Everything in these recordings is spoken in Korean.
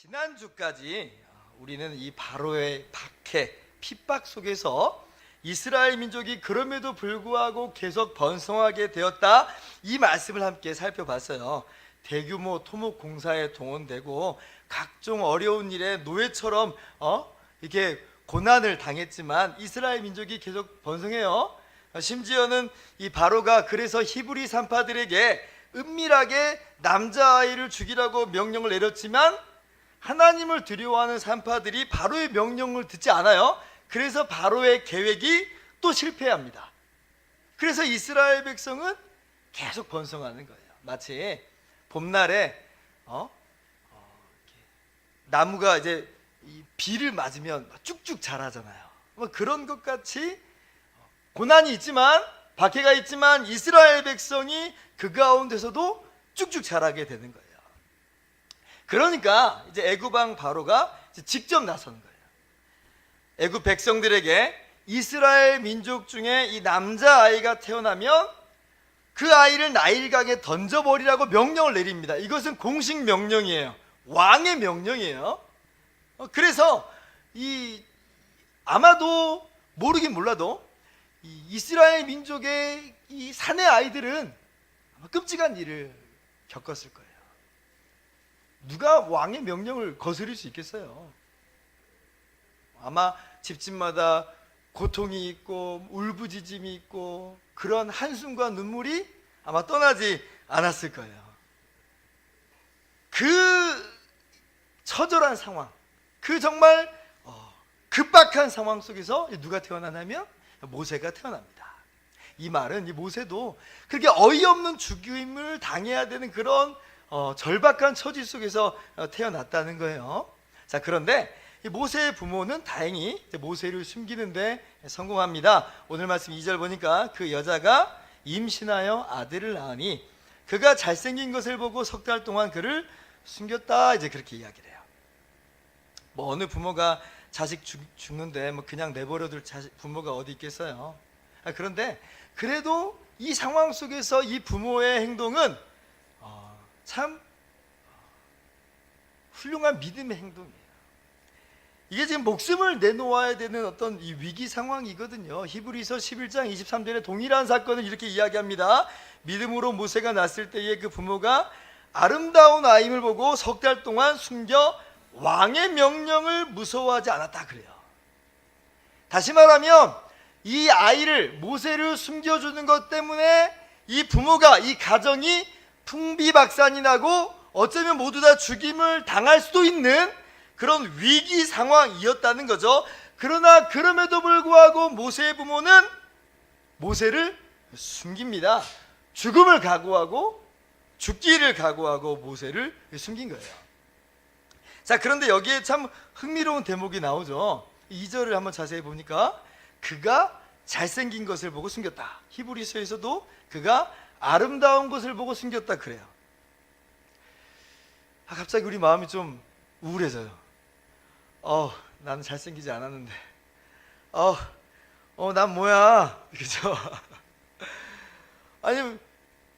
지난주까지 우리는 이 바로의 박해, 핍박 속에서 이스라엘 민족이 그럼에도 불구하고 계속 번성하게 되었다, 이 말씀을 함께 살펴봤어요. 대규모 토목 공사에 동원되고 각종 어려운 일에 노예처럼 이렇게 고난을 당했지만 이스라엘 민족이 계속 번성해요. 심지어는 이 바로가 그래서 히브리 산파들에게 은밀하게 남자아이를 죽이라고 명령을 내렸지만 하나님을 두려워하는 산파들이 바로의 명령을 듣지 않아요. 그래서 바로의 계획이 또 실패합니다. 그래서 이스라엘 백성은 계속 번성하는 거예요. 마치 봄날에 나무가 이제 이 비를 맞으면 쭉쭉 자라잖아요. 뭐 그런 것 같이 고난이 있지만, 박해가 있지만 이스라엘 백성이 그 가운데서도 쭉쭉 자라게 되는 거예요. 그러니까 이제 애굽 왕 바로가 직접 나서는 거예요. 애굽 백성들에게 이스라엘 민족 중에 이 남자아이가 태어나면 그 아이를 나일강에 던져버리라고 명령을 내립니다. 이것은 공식 명령이에요. 왕의 명령이에요. 그래서 아마도 모르긴 몰라도 이 이스라엘 민족의 이 사내 아이들은 아마 끔찍한 일을 겪었을 거예요. 누가 왕의 명령을 거스릴 수 있겠어요? 아마 집집마다 고통이 있고 울부짖음이 있고 그런 한숨과 눈물이 아마 떠나지 않았을 거예요. 그 처절한 상황, 그 정말 급박한 상황 속에서 누가 태어나냐면 모세가 태어납니다. 이 말은 이 모세도 그렇게 어이없는 죽임을 당해야 되는 그런 절박한 처지 속에서 태어났다는 거예요. 자, 그런데 이 모세의 부모는 다행히 모세를 숨기는데 성공합니다. 오늘 말씀 2절 보니까 그 여자가 임신하여 아들을 낳으니 그가 잘생긴 것을 보고 석 달 동안 그를 숨겼다, 이제 그렇게 이야기를 해요. 뭐 어느 부모가 자식 죽는데 뭐 그냥 내버려둘 부모가 어디 있겠어요. 그런데 그래도 이 상황 속에서 이 부모의 행동은 참 훌륭한 믿음의 행동이에요. 이게 지금 목숨을 내놓아야 되는 어떤 이 위기 상황이거든요. 히브리서 11장 23절에 동일한 사건을 이렇게 이야기합니다. 믿음으로 모세가 낳았을 때에 그 부모가 아름다운 아임을 보고 석 달 동안 숨겨 왕의 명령을 무서워하지 않았다 그래요. 다시 말하면 이 아이를, 모세를 숨겨주는 것 때문에 이 부모가, 이 가정이 풍비박산이 나고 어쩌면 모두 다 죽임을 당할 수도 있는 그런 위기 상황이었다는 거죠. 그러나 그럼에도 불구하고 모세의 부모는 모세를 숨깁니다. 죽음을 각오하고, 죽기를 각오하고 모세를 숨긴 거예요. 자, 그런데 여기에 참 흥미로운 대목이 나오죠. 2절을 한번 자세히 보니까 그가 잘생긴 것을 보고 숨겼다. 히브리서에서도 그가 아름다운 것을 보고 숨겼다 그래요. 갑자기 우리 마음이 좀 우울해져요. 나는 잘생기지 않았는데 난 뭐야, 그죠? 아니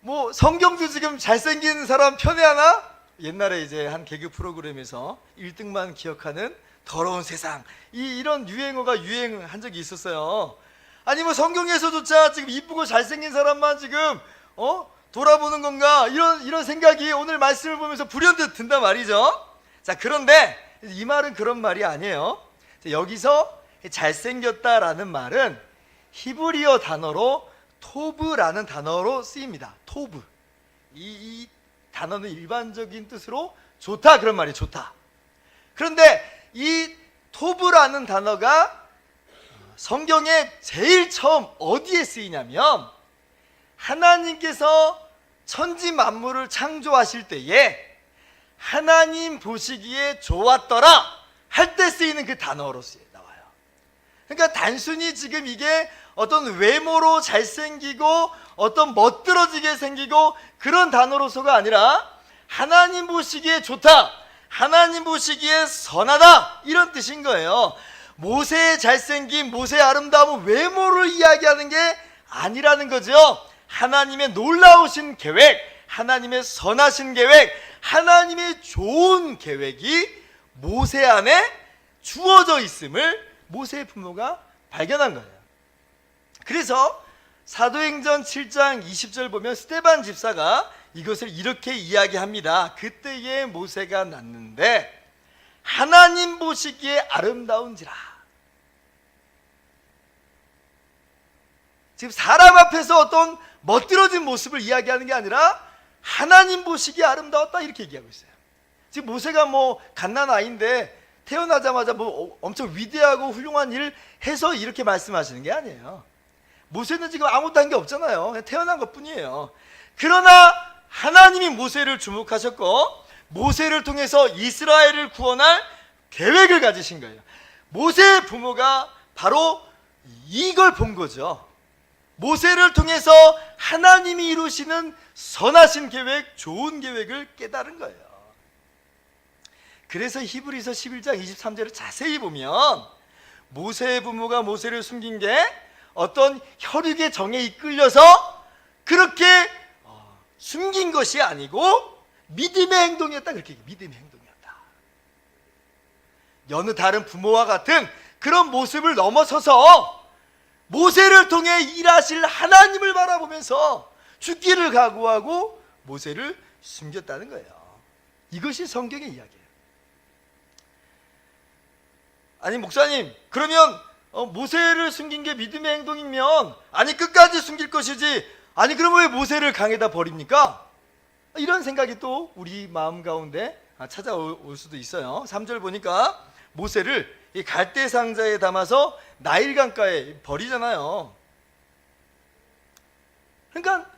뭐 성경도 지금 잘생긴 사람 편애하나? 옛날에 이제 한 개그 프로그램에서 1등만 기억하는 더러운 세상, 이런 유행어가 유행한 적이 있었어요. 아니 뭐 성경에서조차 지금 이쁘고 잘생긴 사람만 지금 돌아보는 건가, 이런 생각이 오늘 말씀을 보면서 불현듯 든단 말이죠. 자, 그런데 이 말은 그런 말이 아니에요. 여기서 잘생겼다라는 말은 히브리어 단어로 토브라는 단어로 쓰입니다. 토브. 이 단어는 일반적인 뜻으로 좋다, 그런 말이 좋다. 그런데 이 토브라는 단어가 성경에 제일 처음 어디에 쓰이냐면 하나님께서 천지 만물을 창조하실 때에 하나님 보시기에 좋았더라 할 때 쓰이는 그 단어로 나와요. 그러니까 단순히 지금 이게 어떤 외모로 잘생기고 어떤 멋들어지게 생기고 그런 단어로서가 아니라 하나님 보시기에 좋다, 하나님 보시기에 선하다, 이런 뜻인 거예요. 모세의 잘생김, 모세의 아름다움은 외모를 이야기하는 게 아니라는 거죠. 하나님의 놀라우신 계획, 하나님의 선하신 계획, 하나님의 좋은 계획이 모세 안에 주어져 있음을 모세의 부모가 발견한 거예요. 그래서 사도행전 7장 20절 보면 스데반 집사가 이것을 이렇게 이야기합니다. 그때에 모세가 났는데 하나님 보시기에 아름다운지라. 지금 사람 앞에서 어떤 멋들어진 모습을 이야기하는 게 아니라 하나님 보시기에 아름다웠다 이렇게 얘기하고 있어요. 지금 모세가 뭐 갓난 아이인데 태어나자마자 뭐 엄청 위대하고 훌륭한 일을 해서 이렇게 말씀하시는 게 아니에요. 모세는 지금 아무것도 한 게 없잖아요. 그냥 태어난 것 뿐이에요. 그러나 하나님이 모세를 주목하셨고 모세를 통해서 이스라엘을 구원할 계획을 가지신 거예요. 모세의 부모가 바로 이걸 본 거죠. 모세를 통해서 하나님이 이루시는 선하신 계획, 좋은 계획을 깨달은 거예요. 그래서 히브리서 11장 23절을 자세히 보면 모세의 부모가 모세를 숨긴 게 어떤 혈육의 정에 이끌려서 그렇게 숨긴 것이 아니고 믿음의 행동이었다. 그렇게 믿음의 행동이었다. 여느 다른 부모와 같은 그런 모습을 넘어서서 모세를 통해 일하실 하나님을 바라보면서 죽기를 각오하고 모세를 숨겼다는 거예요. 이것이 성경의 이야기예요. 아니 목사님, 그러면 모세를 숨긴 게 믿음의 행동이면 아니 끝까지 숨길 것이지, 아니 그러면 왜 모세를 강에다 버립니까? 이런 생각이 또 우리 마음 가운데 찾아올 수도 있어요. 3절 보니까 모세를 이 갈대 상자에 담아서 나일강가에 버리잖아요. 그러니까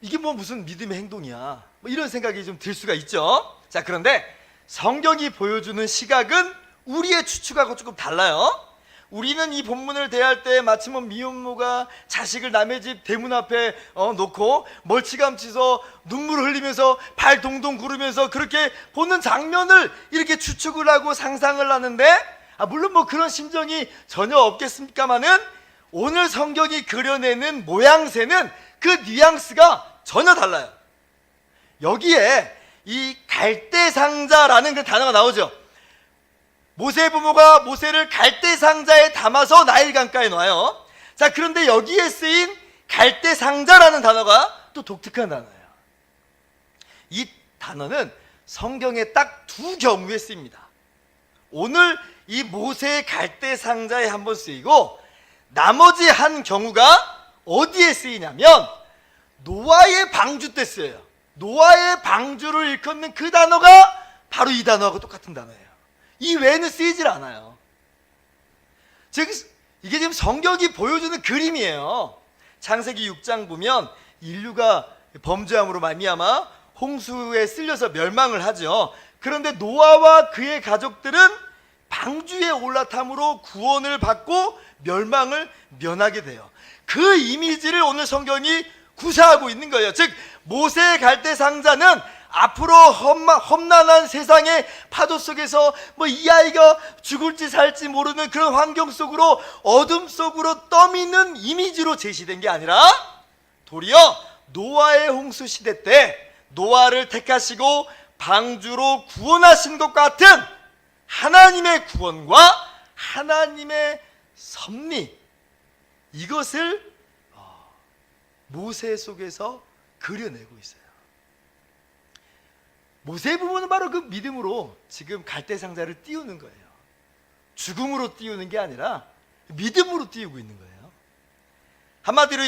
이게 뭐 무슨 믿음의 행동이야, 뭐 이런 생각이 좀 들 수가 있죠. 자, 그런데 성경이 보여주는 시각은 우리의 추측하고 조금 달라요. 우리는 이 본문을 대할 때 마치 뭐 미혼모가 자식을 남의 집 대문 앞에 놓고 멀찌감치서 눈물 흘리면서 발 동동 구르면서 그렇게 보는 장면을 이렇게 추측을 하고 상상을 하는데, 물론 뭐 그런 심정이 전혀 없겠습니까마는 오늘 성경이 그려내는 모양새는 그 뉘앙스가 전혀 달라요. 여기에 이 갈대상자라는 그 단어가 나오죠. 모세 부모가 모세를 갈대상자에 담아서 나일강가에 놔요. 자, 그런데 여기에 쓰인 갈대상자라는 단어가 또 독특한 단어예요. 이 단어는 성경에 딱 두 경우에 쓰입니다. 오늘 이 모세의 갈대상자에 한 번 쓰이고 나머지 한 경우가 어디에 쓰이냐면 노아의 방주 때 쓰여요. 노아의 방주를 일컫는 그 단어가 바로 이 단어하고 똑같은 단어예요. 이 외에는 쓰이질 않아요. 즉 이게 지금 성경이 보여주는 그림이에요. 창세기 6장 보면 인류가 범죄함으로 말미암아 홍수에 쓸려서 멸망을 하죠. 그런데 노아와 그의 가족들은 방주에 올라탐으로 구원을 받고 멸망을 면하게 돼요. 그 이미지를 오늘 성경이 구사하고 있는 거예요. 즉 모세의 갈대상자는 앞으로 험난한 세상의 파도 속에서 뭐 이 아이가 죽을지 살지 모르는 그런 환경 속으로 어둠 속으로 떠미는 이미지로 제시된 게 아니라 도리어 노아의 홍수 시대 때 노아를 택하시고 방주로 구원하신 것 같은 하나님의 구원과 하나님의 섭리, 이것을 모세 속에서 그려내고 있어요. 모세의 부모는 바로 그 믿음으로 지금 갈대상자를 띄우는 거예요. 죽음으로 띄우는 게 아니라 믿음으로 띄우고 있는 거예요. 한마디로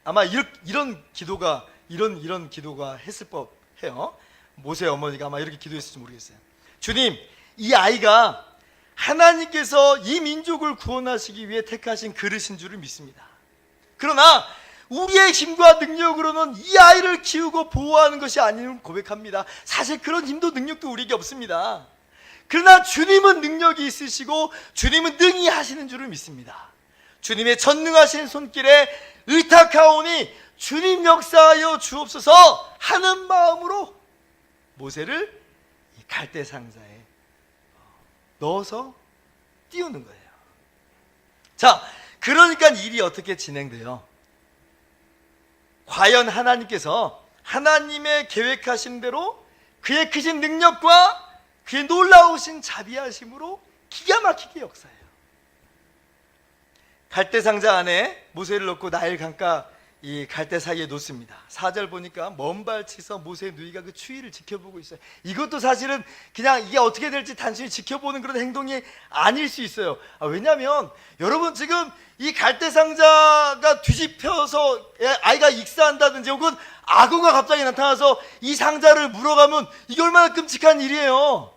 아마 이런 기도가 했을 법해요. 모세 어머니가 아마 이렇게 기도했을지 모르겠어요. 주님, 이 아이가 하나님께서 이 민족을 구원하시기 위해 택하신 그릇인 줄을 믿습니다. 그러나 우리의 힘과 능력으로는 이 아이를 키우고 보호하는 것이 아님을 고백합니다. 사실 그런 힘도 능력도 우리에게 없습니다. 그러나 주님은 능력이 있으시고 주님은 능히 하시는 줄을 믿습니다. 주님의 전능하신 손길에 의탁하오니 주님 역사하여 주옵소서 하는 마음으로 모세를 이 갈대상자에 넣어서 띄우는 거예요. 자, 그러니까 일이 어떻게 진행돼요? 과연 하나님께서 하나님의 계획하신 대로 그의 크신 능력과 그의 놀라우신 자비하심으로 기가 막히게 역사해요. 갈대 상자 안에 모세를 넣고 나일 강가 이 갈대 사이에 놓습니다. 4절 보니까 먼발치서 모세의 누이가 그 추위를 지켜보고 있어요. 이것도 사실은 그냥 이게 어떻게 될지 단순히 지켜보는 그런 행동이 아닐 수 있어요. 왜냐하면 여러분 지금 이 갈대 상자가 뒤집혀서 아이가 익사한다든지 혹은 악어가 갑자기 나타나서 이 상자를 물어가면 이게 얼마나 끔찍한 일이에요.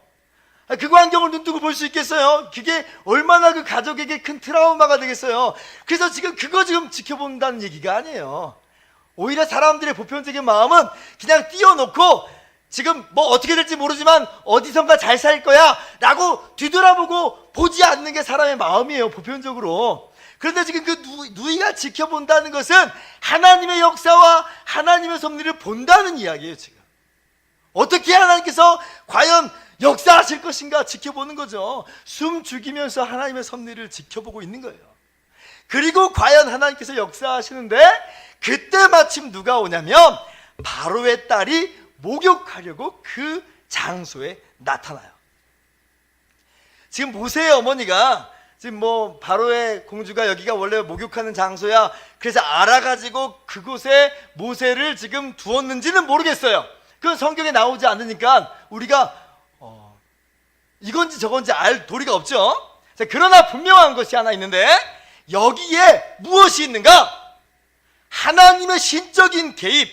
그 광경을 눈뜨고 볼 수 있겠어요? 그게 얼마나 그 가족에게 큰 트라우마가 되겠어요. 그래서 그거 지켜본다는 얘기가 아니에요. 오히려 사람들의 보편적인 마음은 그냥 띄워놓고 지금 뭐 어떻게 될지 모르지만 어디선가 잘 살 거야 라고 뒤돌아보고 보지 않는 게 사람의 마음이에요, 보편적으로. 그런데 지금 그 누이가 지켜본다는 것은 하나님의 역사와 하나님의 섭리를 본다는 이야기예요. 지금 어떻게 하나님께서 과연 역사하실 것인가 지켜보는 거죠. 숨 죽이면서 하나님의 섭리를 지켜보고 있는 거예요. 그리고 과연 하나님께서 역사하시는데 그때 마침 누가 오냐면 바로의 딸이 목욕하려고 그 장소에 나타나요. 지금 모세의 어머니가 지금 뭐 바로의 공주가 여기가 원래 목욕하는 장소야 그래서 알아가지고 그곳에 모세를 지금 두었는지는 모르겠어요. 그건 성경에 나오지 않으니까 우리가 이건지 저건지 알 도리가 없죠. 자, 그러나 분명한 것이 하나 있는데 여기에 무엇이 있는가? 하나님의 신적인 개입.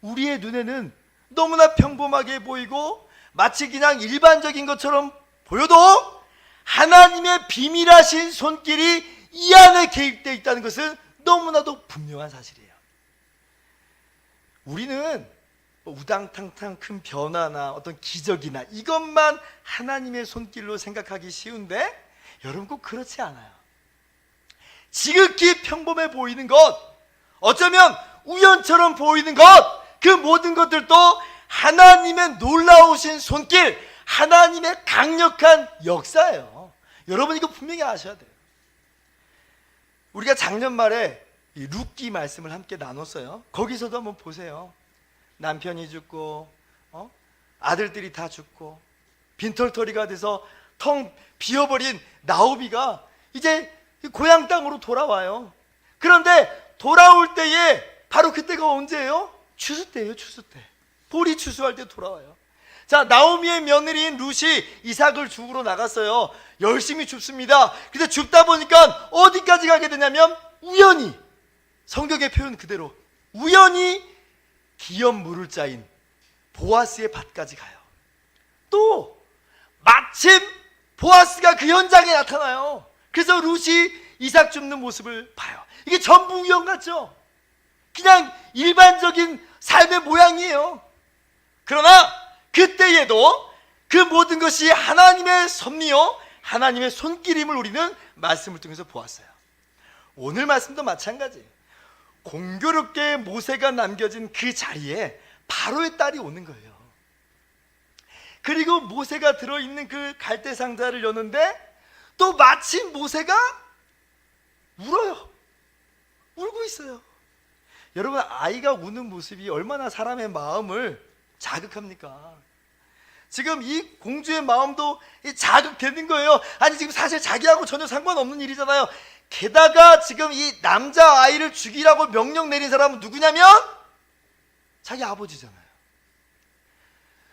우리의 눈에는 너무나 평범하게 보이고 마치 그냥 일반적인 것처럼 보여도 하나님의 비밀하신 손길이 이 안에 개입되어 있다는 것은 너무나도 분명한 사실이에요. 우리는 우당탕탕 큰 변화나 어떤 기적이나 이것만 하나님의 손길로 생각하기 쉬운데 여러분 꼭 그렇지 않아요. 지극히 평범해 보이는 것, 어쩌면 우연처럼 보이는 것, 그 모든 것들도 하나님의 놀라우신 손길, 하나님의 강력한 역사예요. 여러분 이거 분명히 아셔야 돼요. 우리가 작년 말에 이 룻기 말씀을 함께 나눴어요. 거기서도 한번 보세요. 남편이 죽고 아들들이 다 죽고 빈털터리가 돼서 텅 비어버린 나오미가 이제 고향 땅으로 돌아와요. 그런데 돌아올 때에 바로 그때가 언제예요? 추수 때예요. 추수 때. 보리 추수할 때 돌아와요. 자, 나오미의 며느리인 룻이 이삭을 죽으러 나갔어요. 열심히 줍습니다. 근데 줍다 보니까 어디까지 가게 되냐면 우연히, 성경의 표현 그대로 우연히 기업 물을 자인 보아스의 밭까지 가요. 또 마침 보아스가 그 현장에 나타나요. 그래서 룻이 이삭 줍는 모습을 봐요. 이게 전부 우연 같죠? 그냥 일반적인 삶의 모양이에요. 그러나 그때에도 그 모든 것이 하나님의 섭리요 하나님의 손길임을 우리는 말씀을 통해서 보았어요. 오늘 말씀도 마찬가지예요. 공교롭게 모세가 남겨진 그 자리에 바로의 딸이 오는 거예요. 그리고 모세가 들어있는 그 갈대 상자를 여는데 또 마침 모세가 울어요. 울고 있어요. 여러분, 아이가 우는 모습이 얼마나 사람의 마음을 자극합니까? 지금 이 공주의 마음도 자극되는 거예요. 아니 지금 사실 자기하고 전혀 상관없는 일이잖아요. 게다가 지금 이 남자아이를 죽이라고 명령 내린 사람은 누구냐면 자기 아버지잖아요.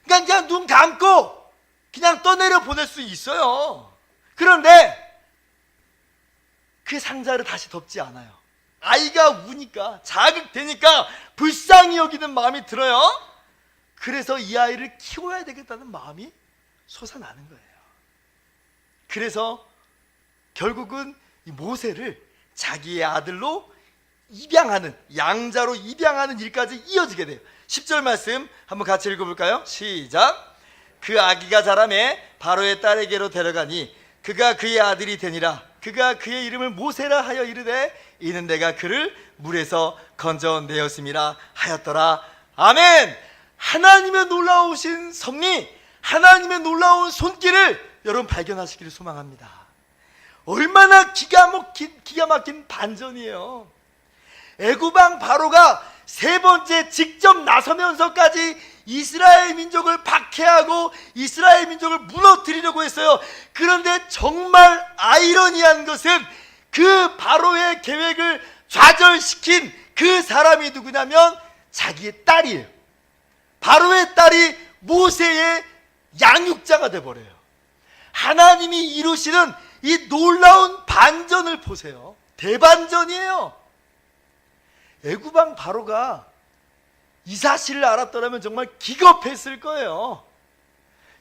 그냥 눈 감고 그냥 떠내려 보낼 수 있어요. 그런데 그 상자를 다시 덮지 않아요. 아이가 우니까, 자극되니까 불쌍히 여기는 마음이 들어요. 그래서 이 아이를 키워야 되겠다는 마음이 솟아나는 거예요. 그래서 결국은 이 모세를 자기의 아들로 입양하는, 양자로 입양하는 일까지 이어지게 돼요. 10절 말씀 한번 같이 읽어볼까요? 시작. 그 아기가 자라매 바로의 딸에게로 데려가니 그가 그의 아들이 되니라. 그가 그의 이름을 모세라 하여 이르되 이는 내가 그를 물에서 건져내었음이라 하였더라. 아멘. 하나님의 놀라우신 섭리, 하나님의 놀라운 손길을 여러분 발견하시기를 소망합니다. 얼마나 기가 막힌 반전이에요. 애굽 왕 바로가 세 번째 직접 나서면서까지 이스라엘 민족을 박해하고 이스라엘 민족을 무너뜨리려고 했어요. 그런데 정말 아이러니한 것은 그 바로의 계획을 좌절시킨 그 사람이 누구냐면 자기의 딸이에요. 바로의 딸이 모세의 양육자가 돼버려요. 하나님이 이루시는 이 놀라운 반전을 보세요. 대반전이에요. 애굽왕 바로가 이 사실을 알았더라면 정말 기겁했을 거예요.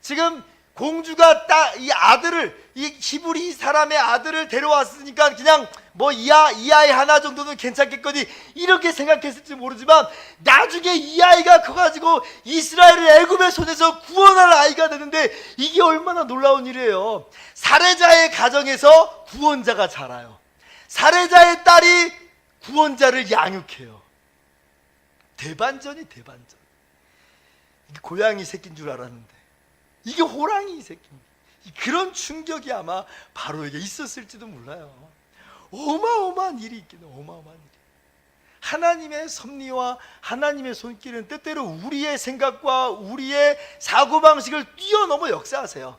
지금 공주가 이 아들을, 이 히브리 사람의 아들을 데려왔으니까 그냥 뭐 이 아이 하나 정도는 괜찮겠거니 이렇게 생각했을지 모르지만 나중에 이 아이가 커가지고 이스라엘을 애굽의 손에서 구원할 아이가 되는데 이게 얼마나 놀라운 일이에요. 살해자의 가정에서 구원자가 자라요. 살해자의 딸이 구원자를 양육해요. 대반전이 대반전. 이게 고양이 새끼인 줄 알았는데 이게 호랑이 새끼입니다. 그런 충격이 아마 바로에게 있었을지도 몰라요. 어마어마한 일이 있겠네. 어마어마한 일이. 하나님의 섭리와 하나님의 손길은 때때로 우리의 생각과 우리의 사고방식을 뛰어넘어 역사하세요.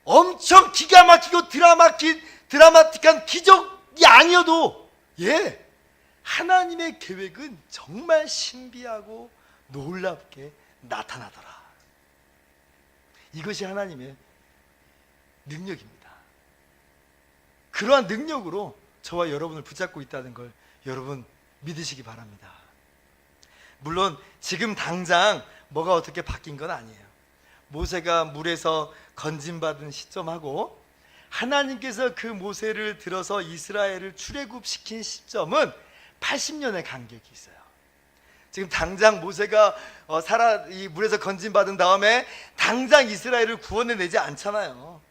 엄청 기가 막히고 드라마틱한 기적이 아니어도 하나님의 계획은 정말 신비하고 놀랍게 나타나더라. 이것이 하나님의 능력입니다. 그러한 능력으로 저와 여러분을 붙잡고 있다는 걸 여러분 믿으시기 바랍니다. 물론 지금 당장 뭐가 어떻게 바뀐 건 아니에요. 모세가 물에서 건짐받은 시점하고 하나님께서 그 모세를 들어서 이스라엘을 출애굽시킨 시점은 80년의 간격이 있어요. 지금 당장 모세가 이 물에서 건짐받은 다음에 당장 이스라엘을 구원해내지 않잖아요.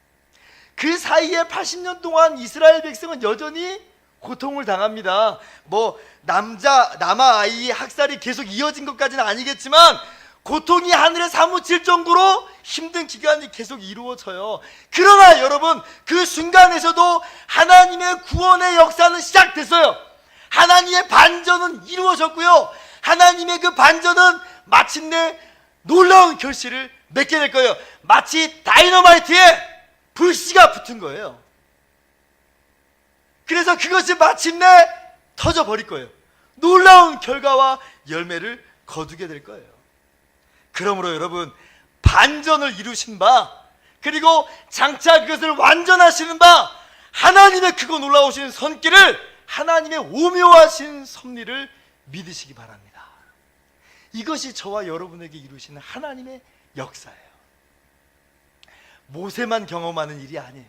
그 사이에 80년 동안 이스라엘 백성은 여전히 고통을 당합니다. 뭐 남아 아이 학살이 계속 이어진 것까지는 아니겠지만 고통이 하늘에 사무칠 정도로 힘든 기간이 계속 이루어져요. 그러나 여러분, 그 순간에서도 하나님의 구원의 역사는 시작됐어요. 하나님의 반전은 이루어졌고요. 하나님의 그 반전은 마침내 놀라운 결실을 맺게 될 거예요. 마치 다이너마이트에 불씨가 붙은 거예요. 그래서 그것이 마침내 터져버릴 거예요. 놀라운 결과와 열매를 거두게 될 거예요. 그러므로 여러분, 반전을 이루신 바, 그리고 장차 그것을 완전하시는 바, 하나님의 크고 놀라우신 손길을, 하나님의 오묘하신 섭리를 믿으시기 바랍니다. 이것이 저와 여러분에게 이루시는 하나님의 역사예요. 모세만 경험하는 일이 아니에요.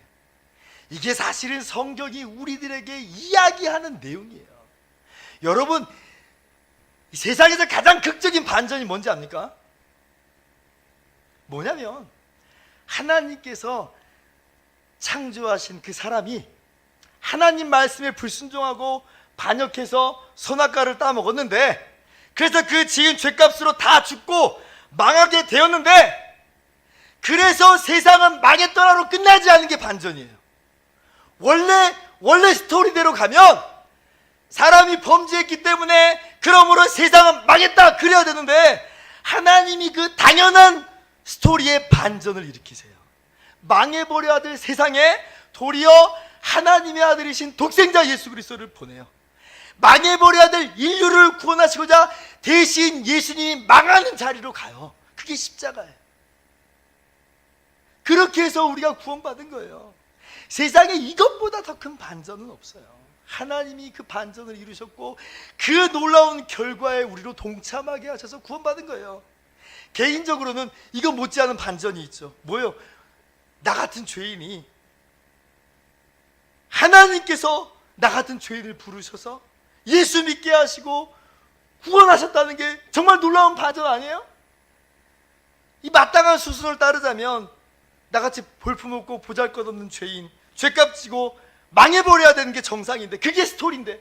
이게 사실은 성경이 우리들에게 이야기하는 내용이에요. 여러분, 이 세상에서 가장 극적인 반전이 뭔지 압니까? 뭐냐면 하나님께서 창조하신 그 사람이 하나님 말씀에 불순종하고 반역해서 선악과를 따먹었는데, 그래서 그 지은 죄값으로 다 죽고 망하게 되었는데, 그래서 세상은 망했더라로 끝나지 않은 게 반전이에요. 원래 스토리대로 가면 사람이 범죄했기 때문에 그러므로 세상은 망했다 그래야 되는데, 하나님이 그 당연한 스토리의 반전을 일으키세요. 망해버려야 될 세상에 도리어 하나님의 아들이신 독생자 예수 그리스도를 보내요. 망해버려야 될 인류를 구원하시고자 대신 예수님이 망하는 자리로 가요. 그게 십자가예요. 그렇게 해서 우리가 구원받은 거예요. 세상에 이것보다 더 큰 반전은 없어요. 하나님이 그 반전을 이루셨고 그 놀라운 결과에 우리로 동참하게 하셔서 구원받은 거예요. 개인적으로는 이거 못지않은 반전이 있죠. 뭐예요? 나 같은 죄인이, 하나님께서 나 같은 죄인을 부르셔서 예수 믿게 하시고 구원하셨다는 게 정말 놀라운 반전 아니에요? 이 마땅한 수순을 따르자면 나같이 볼품없고 보잘것없는 죄인, 죄값 지고 망해버려야 되는 게 정상인데, 그게 스토리인데,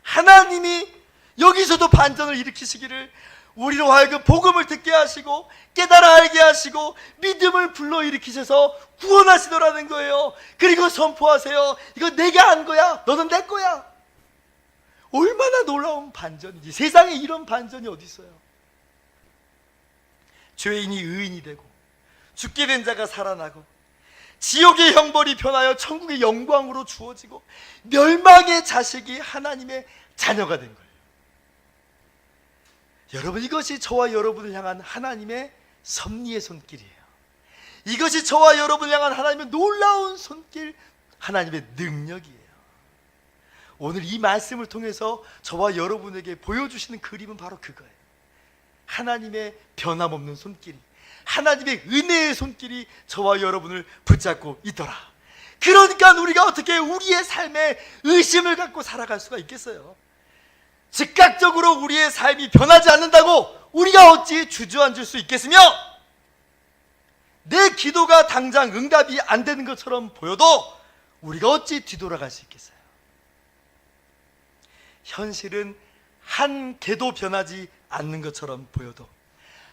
하나님이 여기서도 반전을 일으키시기를, 우리로 하여금 복음을 듣게 하시고 깨달아 알게 하시고 믿음을 불러일으키셔서 구원하시더라는 거예요. 그리고 선포하세요. 이거 내가 한 거야. 너는 내 거야. 얼마나 놀라운 반전인지. 세상에 이런 반전이 어디 있어요? 죄인이 의인이 되고 죽게 된 자가 살아나고 지옥의 형벌이 변하여 천국의 영광으로 주어지고 멸망의 자식이 하나님의 자녀가 된 거예요. 여러분, 이것이 저와 여러분을 향한 하나님의 섭리의 손길이에요. 이것이 저와 여러분을 향한 하나님의 놀라운 손길, 하나님의 능력이에요. 오늘 이 말씀을 통해서 저와 여러분에게 보여주시는 그림은 바로 그거예요. 하나님의 변함없는 손길이, 하나님의 은혜의 손길이 저와 여러분을 붙잡고 있더라. 그러니까 우리가 어떻게 우리의 삶에 의심을 갖고 살아갈 수가 있겠어요? 즉각적으로 우리의 삶이 변하지 않는다고 우리가 어찌 주저앉을 수 있겠으며, 내 기도가 당장 응답이 안 되는 것처럼 보여도 우리가 어찌 뒤돌아갈 수 있겠어요? 현실은 한 개도 변하지 않는 것처럼 보여도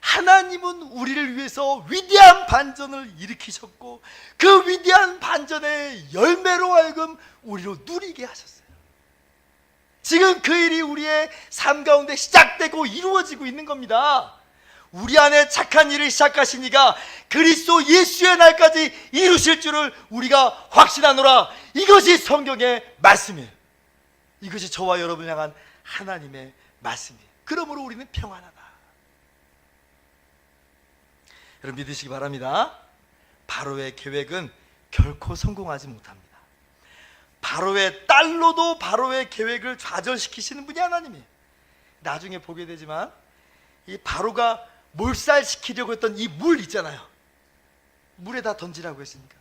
하나님은 우리를 위해서 위대한 반전을 일으키셨고 그 위대한 반전의 열매로 하여금 우리로 누리게 하셨어요. 지금 그 일이 우리의 삶 가운데 시작되고 이루어지고 있는 겁니다. 우리 안에 착한 일을 시작하신 이가 그리스도 예수의 날까지 이루실 줄을 우리가 확신하노라. 이것이 성경의 말씀이에요. 이것이 저와 여러분을 향한 하나님의 말씀이에요. 그러므로 우리는 평안하다. 여러분, 믿으시기 바랍니다. 바로의 계획은 결코 성공하지 못합니다. 바로의 딸로도 바로의 계획을 좌절시키시는 분이 하나님이에요. 나중에 보게 되지만 이 바로가 몰살시키려고 했던 이 물 있잖아요. 물에다 던지라고 했으니까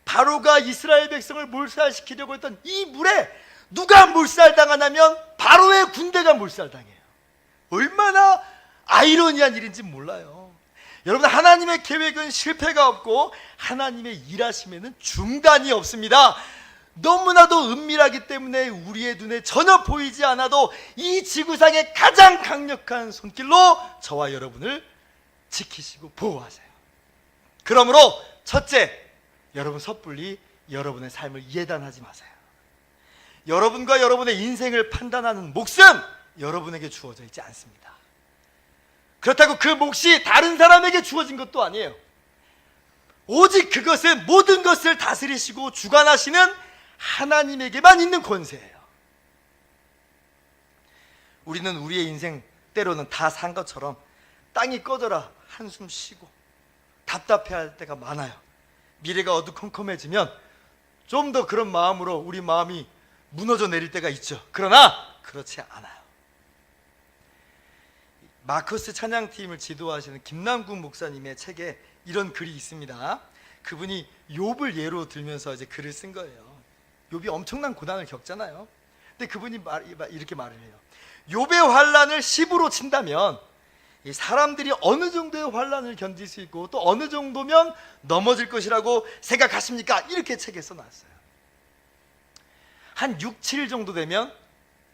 바로가 이스라엘 백성을 몰살시키려고 했던 이 물에 누가 몰살당하냐면 바로의 군대가 몰살당해요. 얼마나 아이러니한 일인지 몰라요. 여러분, 하나님의 계획은 실패가 없고 하나님의 일하심에는 중단이 없습니다. 너무나도 은밀하기 때문에 우리의 눈에 전혀 보이지 않아도 이 지구상의 가장 강력한 손길로 저와 여러분을 지키시고 보호하세요. 그러므로 첫째, 여러분 섣불리 여러분의 삶을 예단하지 마세요. 여러분과 여러분의 인생을 판단하는 몫은 여러분에게 주어져 있지 않습니다. 그렇다고 그 몫이 다른 사람에게 주어진 것도 아니에요. 오직 그것은 모든 것을 다스리시고 주관하시는 하나님에게만 있는 권세예요. 우리는 우리의 인생 때로는 다 산 것처럼 땅이 꺼져라 한숨 쉬고 답답해할 때가 많아요. 미래가 어두컴컴해지면 좀 더 그런 마음으로 우리 마음이 무너져 내릴 때가 있죠. 그러나 그렇지 않아요. 마커스 찬양팀을 지도하시는 김남국 목사님의 책에 이런 글이 있습니다. 그분이 욥을 예로 들면서 이제 글을 쓴 거예요. 욥이 엄청난 고난을 겪잖아요. 근데 그분이 이렇게 말을 해요. 욥의 환난을 10으로 친다면 이 사람들이 어느 정도의 환난을 견딜 수 있고 또 어느 정도면 넘어질 것이라고 생각하십니까? 이렇게 책에 써놨어요. 한 6, 7 정도 되면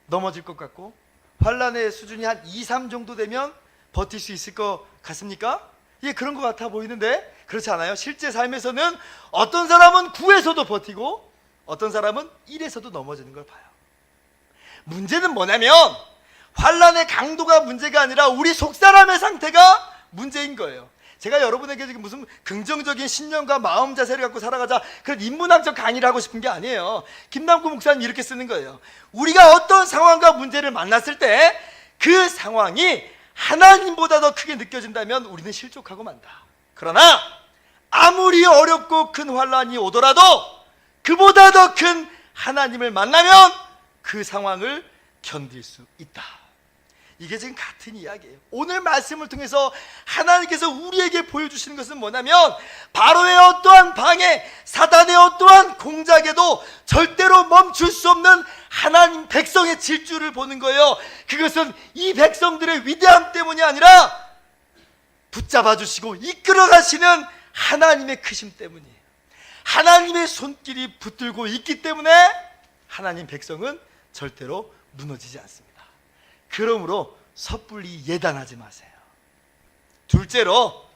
넘어질 것 같고 환난의 수준이 한 2, 3 정도 되면 버틸 수 있을 것 같습니까? 예, 그런 것 같아 보이는데 그렇지 않아요? 실제 삶에서는 어떤 사람은 9에서도 버티고 어떤 사람은 1에서도 넘어지는 걸 봐요. 문제는 뭐냐면 환난의 강도가 문제가 아니라 우리 속사람의 상태가 문제인 거예요. 제가 여러분에게 지금 무슨 긍정적인 신념과 마음 자세를 갖고 살아가자 그런 인문학적 강의를 하고 싶은 게 아니에요. 김남구 목사님 이렇게 쓰는 거예요. 우리가 어떤 상황과 문제를 만났을 때 그 상황이 하나님보다 더 크게 느껴진다면 우리는 실족하고 만다. 그러나 아무리 어렵고 큰 환난이 오더라도 그보다 더 큰 하나님을 만나면 그 상황을 견딜 수 있다. 이게 지금 같은 이야기예요. 오늘 말씀을 통해서 하나님께서 우리에게 보여주시는 것은 뭐냐면 바로의 어떠한 방해, 사단의 어떠한 공작에도 절대로 멈출 수 없는 하나님 백성의 질주를 보는 거예요. 그것은 이 백성들의 위대함 때문이 아니라 붙잡아 주시고 이끌어 가시는 하나님의 크심 때문이에요. 하나님의 손길이 붙들고 있기 때문에 하나님 백성은 절대로 무너지지 않습니다. 그러므로 섣불리 예단하지 마세요. 둘째로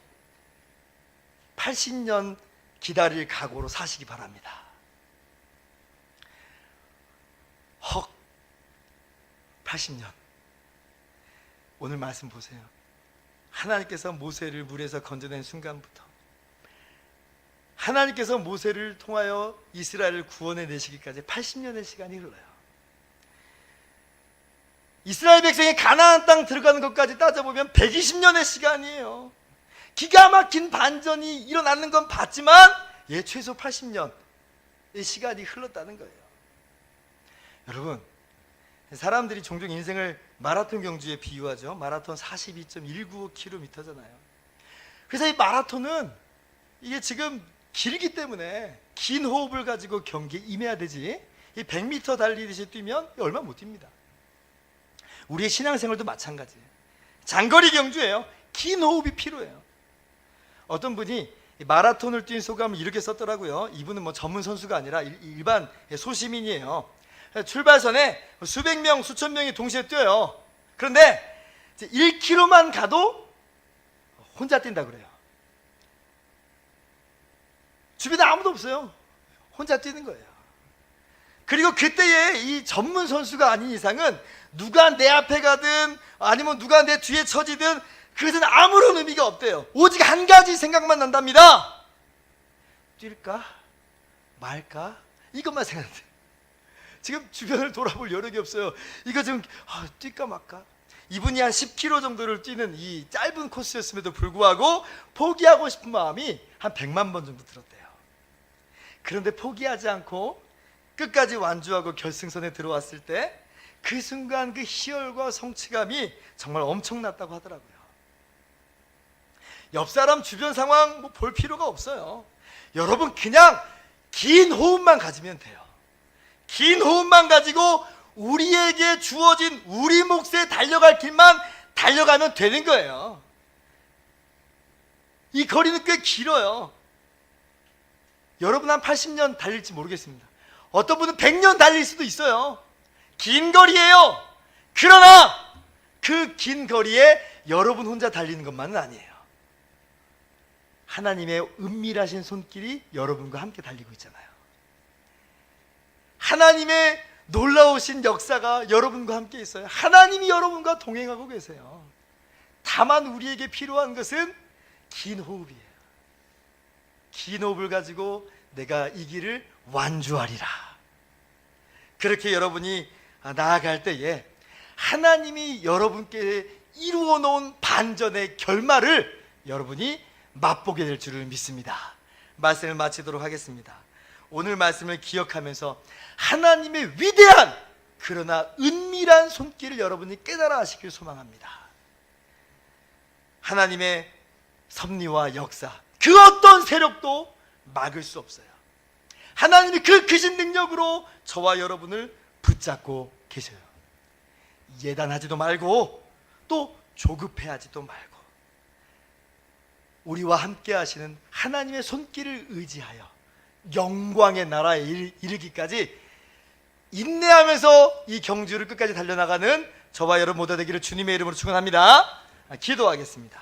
80년 기다릴 각오로 사시기 바랍니다. 헉, 80년. 오늘 말씀 보세요. 하나님께서 모세를 물에서 건져낸 순간부터 하나님께서 모세를 통하여 이스라엘을 구원해 내시기까지 80년의 시간이 흘러요. 이스라엘 백성이 가나안 땅 들어가는 것까지 따져보면 120년의 시간이에요. 기가 막힌 반전이 일어나는 건 봤지만 최소 80년의 시간이 흘렀다는 거예요. 여러분, 사람들이 종종 인생을 마라톤 경주에 비유하죠. 마라톤 42.195km잖아요. 그래서 이 마라톤은 이게 지금 길기 때문에 긴 호흡을 가지고 경기에 임해야 되지, 이 100m 달리듯이 뛰면 얼마 못 뜁니다. 우리의 신앙생활도 마찬가지예요. 장거리 경주예요. 긴 호흡이 필요해요. 어떤 분이 마라톤을 뛴 소감을 이렇게 썼더라고요. 이분은 뭐 전문 선수가 아니라 일반 소시민이에요. 출발선에 수백 명, 수천 명이 동시에 뛰어요. 그런데 1km만 가도 혼자 뛴다 그래요. 주변에 아무도 없어요. 혼자 뛰는 거예요. 그리고 그때에 이 전문 선수가 아닌 이상은 누가 내 앞에 가든 아니면 누가 내 뒤에 처지든 그것은 아무런 의미가 없대요. 오직 한 가지 생각만 난답니다. 뛸까 말까 이것만 생각해요. 지금 주변을 돌아볼 여력이 없어요. 이거 지금 뛸까 말까. 이분이 한 10km 정도를 뛰는 이 짧은 코스였음에도 불구하고 포기하고 싶은 마음이 한 100만 번 정도 들었대요. 그런데 포기하지 않고 끝까지 완주하고 결승선에 들어왔을 때 그 순간 그 희열과 성취감이 정말 엄청났다고 하더라고요. 옆 사람 주변 상황 볼 필요가 없어요. 여러분 그냥 긴 호흡만 가지면 돼요. 긴 호흡만 가지고 우리에게 주어진 우리 몫에 달려갈 길만 달려가면 되는 거예요. 이 거리는 꽤 길어요. 여러분 한 80년 달릴지 모르겠습니다. 어떤 분은 100년 달릴 수도 있어요. 긴 거리예요. 그러나 그 긴 거리에 여러분 혼자 달리는 것만은 아니에요. 하나님의 은밀하신 손길이 여러분과 함께 달리고 있잖아요. 하나님의 놀라우신 역사가 여러분과 함께 있어요. 하나님이 여러분과 동행하고 계세요. 다만 우리에게 필요한 것은 긴 호흡이에요. 긴 호흡을 가지고 내가 이 길을 완주하리라. 그렇게 여러분이 나아갈 때에 하나님이 여러분께 이루어 놓은 반전의 결말을 여러분이 맛보게 될 줄을 믿습니다. 말씀을 마치도록 하겠습니다. 오늘 말씀을 기억하면서 하나님의 위대한 그러나 은밀한 손길을 여러분이 깨달아 하시길 소망합니다. 하나님의 섭리와 역사, 그 어떤 세력도 막을 수 없어요. 하나님이 그 크신 능력으로 저와 여러분을 붙잡고 계셔요. 예단하지도 말고 또 조급해하지도 말고 우리와 함께 하시는 하나님의 손길을 의지하여 영광의 나라에 이르기까지 인내하면서 이 경주를 끝까지 달려나가는 저와 여러분 모두 되기를 주님의 이름으로 축원합니다. 기도하겠습니다.